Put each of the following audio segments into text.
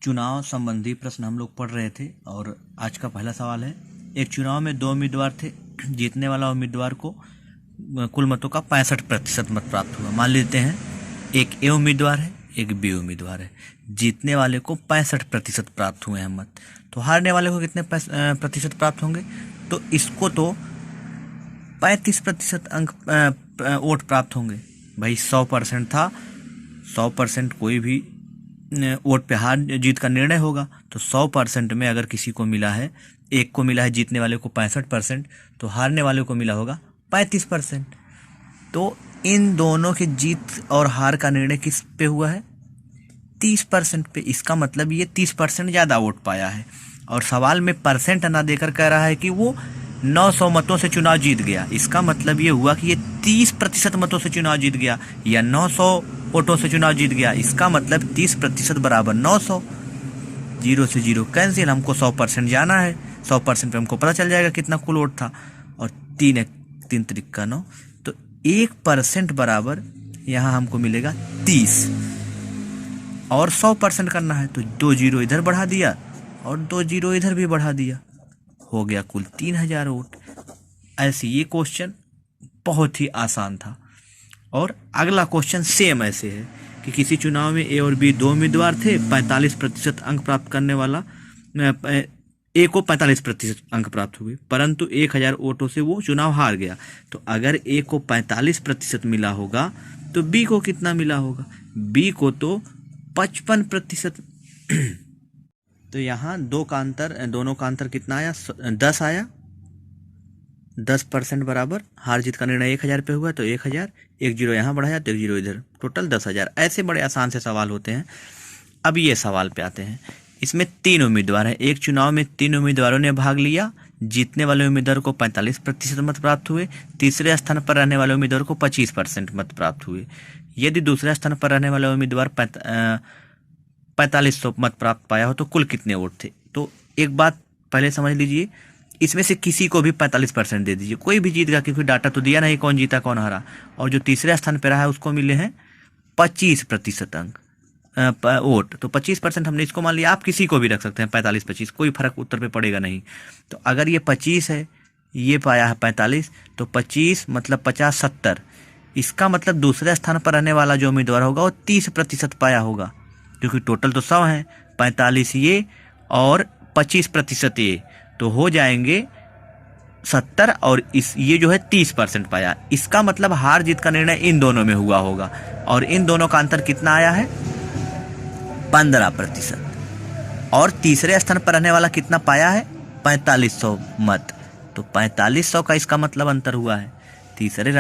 चुनाव संबंधी प्रश्न हम लोग पढ़ रहे थे और आज का पहला सवाल है, एक चुनाव में दो उम्मीदवार थे। जीतने वाला उम्मीदवार को कुल मतों का 65% मत प्राप्त हुआ। मान लेते हैं एक ए उम्मीदवार है, एक बी उम्मीदवार है। जीतने वाले को 65% प्राप्त हुए हैं मत, तो हारने वाले को कितने प्रतिशत प्राप्त होंगे? तो इसको तो 35% अंक वोट प्राप्त होंगे। भाई 100% था, 100% कोई भी वोट पे हार जीत का निर्णय होगा, तो 100% में अगर किसी को मिला है, एक को मिला है जीतने वाले को 65%, तो हारने वाले को मिला होगा 35%। तो इन दोनों की जीत और हार का निर्णय किस पे हुआ है? 30% पे। इसका मतलब ये 30% ज़्यादा वोट पाया है। और सवाल में परसेंट ना देकर कह रहा है कि वो 900 मतों से चुनाव जीत गया। इसका मतलब ये हुआ कि ये 30% मतों से चुनाव जीत गया या 900 वोटों से चुनाव जीत गया। इसका मतलब 30% बराबर 900। 0 से 0 कैंसिल, हमको 100% जाना है। 100% पे हमको पता चल जाएगा कितना कुल वोट था। और 3 त्रिक 9, तो 1% बराबर यहाँ हमको मिलेगा 30। और 100% करना है तो 2 0 इधर बढ़ा दिया और 2 0 इधर भी बढ़ा दिया, हो गया कुल 3000 वोट। ऐसे ये क्वेश्चन बहुत ही आसान था। और अगला क्वेश्चन सेम ऐसे है कि किसी चुनाव में ए और बी दो उम्मीदवार थे। 45% अंक प्राप्त करने वाला ए को 45% अंक प्राप्त हुए, परंतु 1000 वोटों से वो चुनाव हार गया। तो अगर ए को 45% मिला होगा तो बी को कितना मिला होगा? बी को तो 55%। तो यहाँ दोनों का अंतर कितना आया? 10 आया। 10% बराबर हार जीत का निर्णय 1000 पे हुआ, तो 1000, 1 0 यहाँ बढ़ाया तो 1 0 इधर, टोटल 10,000। ऐसे बड़े आसान से सवाल होते हैं। अब ये सवाल पे आते हैं। इसमें 3 उम्मीदवार हैं। एक चुनाव में 3 उम्मीदवारों ने भाग लिया। जीतने वाले उम्मीदवार को 45% मत प्राप्त हुए। तीसरे स्थान पर रहने वाले उम्मीदवार को 25% मत प्राप्त हुए। यदि दूसरे स्थान पर रहने वाले उम्मीदवार 4500 मत प्राप्त पाया हो तो कुल कितने वोट थे? तो एक बात पहले समझ लीजिए, इसमें से किसी को भी 45% दे दीजिए, कोई भी जीत गया, क्योंकि डाटा तो दिया नहीं कौन जीता कौन हारा। और जो तीसरे स्थान पर रहा है उसको मिले हैं 25% अंक वोट। तो 25% हमने इसको मान लिया। आप किसी को भी रख सकते हैं 45-25, कोई फर्क उत्तर पे पड़ेगा नहीं। तो अगर ये 25 है, ये पाया है 45, तो 25 मतलब 50 70। इसका मतलब दूसरे स्थान पर रहने वाला जो उम्मीदवार होगा वो 30% पाया होगा, क्योंकि टोटल तो 100 है। 45 ये और 25% ये, तो हो जाएंगे 70। और ये जो है 30% पाया। इसका मतलब हार जीत का निर्णय इन दोनों में हुआ होगा। और इन दोनों का अंतर कितना आया है? 15%। और तीसरे स्थान पर रहने वाला कितना पाया है? 4500 मत। तो 4500 का इसका मतलब अंतर हुआ है। दूसरे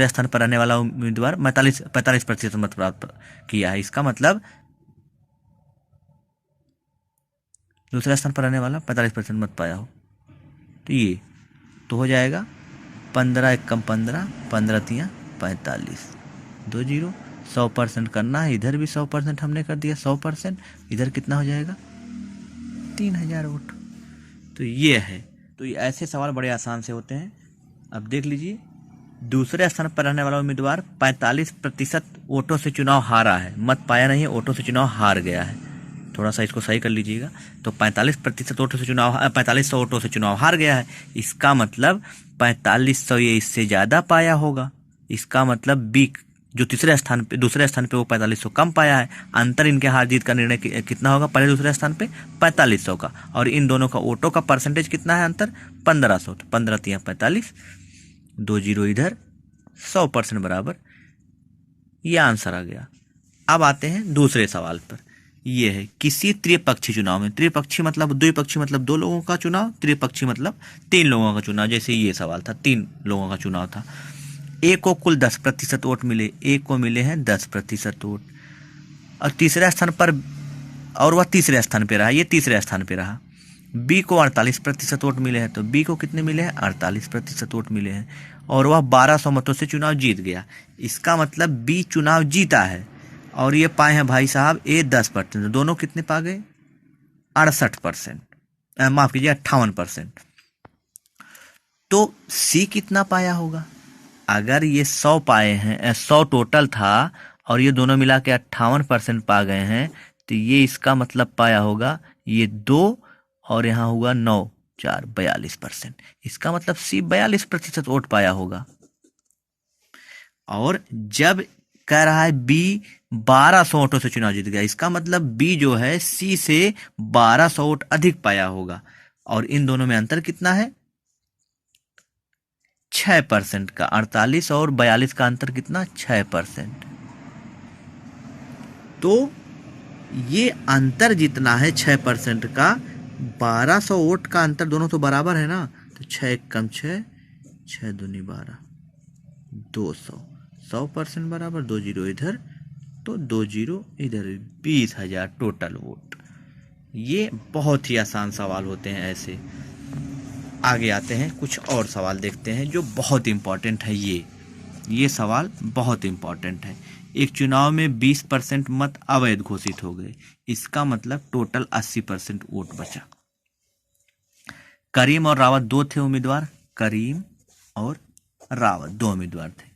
स्थान पर रहने वाला उम्मीदवार 45% मत प्राप्त किया है। इसका मतलब दूसरे स्थान पर रहने वाला 45% मत पाया हो, तो ये तो हो जाएगा 15 एकम 15, 15 तिया 45, 2 0। 100% करना है, इधर भी 100% हमने कर दिया। 100% इधर कितना हो जाएगा? 3000 वोट। तो ये है। तो ये ऐसे सवाल बड़े आसान से होते हैं। अब देख लीजिए, दूसरे स्थान पर रहने वाला उम्मीदवार 45% वोटों से चुनाव हारा है, मत पाया नहीं है, वोटों से चुनाव हार गया है। थोड़ा सा इसको सही कर लीजिएगा। तो 45% वोटों से चुनाव 4500 वोटों से चुनाव हार गया है। इसका मतलब 4500 ये इससे ज़्यादा पाया होगा। इसका मतलब बी जो दूसरे स्थान पे वो 4500 कम पाया है। अंतर इनके हार जीत का निर्णय कितना होगा? पहले दूसरे स्थान पे 4500 का, और इन दोनों का वोटों का परसेंटेज कितना है अंतर? 1500। तो 15 तिया 45, 2 0 इधर, 100% बराबर। ये आंसर आ गया। अब आते हैं दूसरे सवाल पर। ये है किसी त्रिपक्षी चुनाव में, त्रिपक्षी मतलब द्विपक्षी मतलब 2 लोगों का चुनाव, त्रिपक्षी मतलब 3 लोगों का चुनाव। जैसे ये सवाल था, 3 लोगों का चुनाव था। ए को कुल 10% वोट मिले, ए को मिले हैं 10% वोट। और तीसरे स्थान पर, और वह तीसरे स्थान पे रहा, ये तीसरे स्थान पे रहा। बी को 48% वोट मिले हैं, तो बी को कितने मिले हैं? 48% वोट मिले हैं। और वह 1200 मतों से चुनाव जीत गया। इसका मतलब बी चुनाव जीता है। और ये पाए हैं भाई साहब ए 10%, दोनों कितने पा गए? 68%, माफ कीजिए 58%। तो सी कितना पाया होगा? अगर ये 100 पाए हैं, 100 टोटल था और ये दोनों मिला के 58% पा गए हैं, तो ये इसका मतलब पाया होगा ये 2 और यहाँ हुआ 9 4 42%। इसका मतलब सी 42% वोट पाया होगा। और जब कह रहा है बी 1200 वोटों से चुनाव जीत गया, इसका मतलब बी जो है सी से 1200 वोट अधिक पाया होगा। और इन दोनों में अंतर कितना है? 6% का। 48 और 42 का अंतर कितना? 6%। तो ये अंतर जितना है 6% का, 1200 वोट का अंतर, दोनों तो बराबर है ना, तो 6 कम 6, 6 दूनी 12, 200, 100% बराबर, 2 जीरो इधर तो 2 जीरो इधर, 20,000 टोटल वोट। ये बहुत ही आसान सवाल होते हैं ऐसे। आगे आते हैं, कुछ और सवाल देखते हैं जो बहुत इम्पॉर्टेंट है। ये सवाल बहुत इम्पॉर्टेंट है। एक चुनाव में 20% मत अवैध घोषित हो गए, इसका मतलब टोटल 80% वोट बचा। करीम और रावत दो थे उम्मीदवार, करीम और रावत दो उम्मीदवार थे।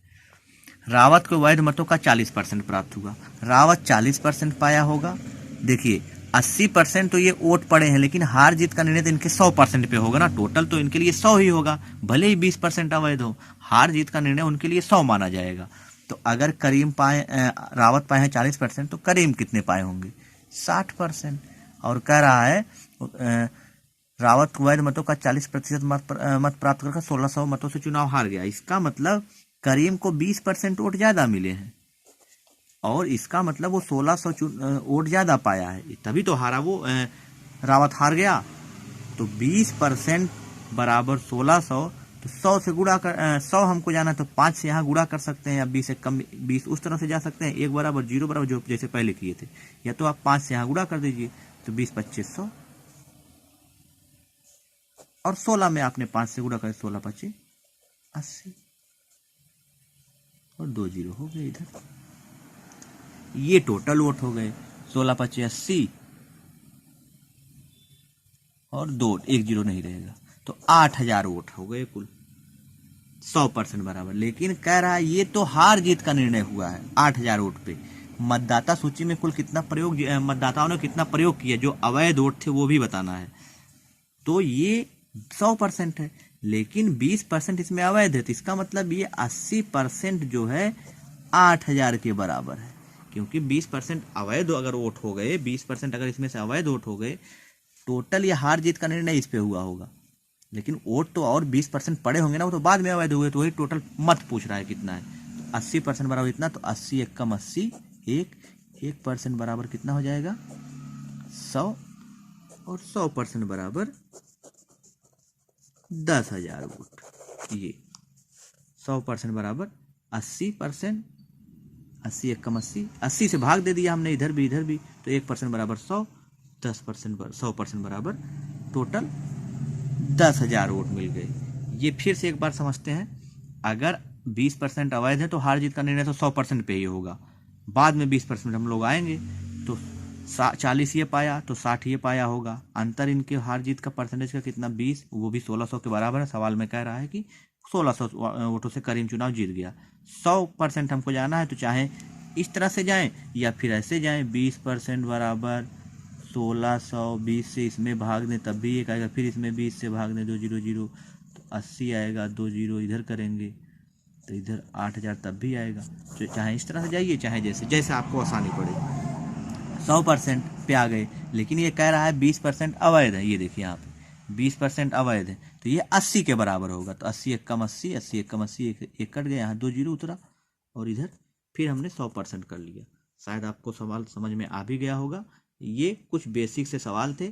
रावत को वैध मतों का 40% प्राप्त हुआ, रावत 40% पाया होगा। देखिए 80% तो ये वोट पड़े हैं, लेकिन हार जीत का निर्णय तो इनके 100% पे होगा ना, टोटल तो इनके लिए 100 ही होगा, भले ही 20% अवैध हो, हार जीत का निर्णय उनके लिए 100 माना जाएगा। तो अगर करीम पाए रावत पाए हैं 40%, तो करीम कितने पाए होंगे? 60%। और कह रहा है रावत को वैध मतों का 40% मत प्राप्त कर 1600 मतों से चुनाव हार गया। इसका मतलब करीम को 20% वोट ज्यादा मिले हैं, और इसका मतलब वो 1600 वोट ज्यादा पाया है, तभी तो हारा वो रावत हार गया। तो 20% बराबर 1600, तो 100 से गुणा कर 100 हमको जाना है तो 5 से यहाँ गुणा कर सकते हैं, या 20 से कम 20 उस तरह से जा सकते हैं, 1 बराबर 0 बराबर, जो जैसे पहले किए थे, या तो आप 5 से यहाँ गुणा कर दीजिए, तो 20 2500, और 16 में आपने 5 से गुणा कर, 16 25 80, और 2 जीरो हो गए इधर। ये टोटल वोट हो गए, 16 25 80, और 2 1 जीरो नहीं रहेगा, तो 8000 वोट हो गए कुल, 100% बराबर। लेकिन कह रहा है ये तो हार जीत का निर्णय हुआ है 8000 वोट पे, मतदाता सूची में कुल कितना प्रयोग, मतदाताओं ने कितना प्रयोग किया, जो अवैध वोट थे वो भी बताना है। तो ये 100% है, लेकिन 20% इसमें अवैध है, तो इसका मतलब ये 80% जो है 8000 के बराबर है, क्योंकि 20% अवैध अगर वोट हो गए, 20% अगर इसमें से अवैध वोट हो गए, टोटल ये हार जीत का निर्णय इस पे हुआ होगा, लेकिन वोट तो और 20% पड़े होंगे ना, वो तो बाद में अवैध हुए, तो वही टोटल मत पूछ रहा है कितना है। तो 80% बराबर इतना, तो 80 एक कम 80, 1% बराबर कितना हो जाएगा? 100, और 100% बराबर 10,000 वोट। ये 100% बराबर 80%, 80 एक कम 80, 80 से भाग दे दिया हमने इधर भी इधर भी, तो 1% बराबर 100, 10% 100% बराबर टोटल 10,000 वोट मिल गए। ये फिर से एक बार समझते हैं, अगर 20% अवैध है तो हार जीत का निर्णय तो 100% पे ही होगा, बाद में 20% हम लोग आएंगे, तो 40 ये पाया तो 60 ये पाया होगा, अंतर इनके हार जीत का परसेंटेज का कितना? 20, वो भी 1600 के बराबर है। सवाल में कह रहा है कि 1600 वोटों से करीम चुनाव जीत गया। 100% हमको जाना है, तो चाहे इस तरह से जाएं या फिर ऐसे जाएं, 20% बराबर 1600, 20 से इसमें भाग दें तब भी एक आएगा, फिर इसमें 20 से भाग दें, 2 जीरो जीरो, तो 80 आएगा, 2 जीरो इधर करेंगे तो इधर 8000 तब भी आएगा। तो चाहे इस तरह से जाइए, चाहे जैसे जैसे आपको आसानी पड़े। 100% पे आ गए, लेकिन ये कह रहा है 20% अवैध है। ये देखिए यहाँ पे 20% अवैध है, तो ये 80 के बराबर होगा, तो 80 एक कम 80, 80 एक कम 80, एक कट गया, यहाँ 2 जीरो उतरा, और इधर फिर हमने 100% कर लिया। शायद आपको सवाल समझ में आ भी गया होगा। ये कुछ बेसिक से सवाल थे।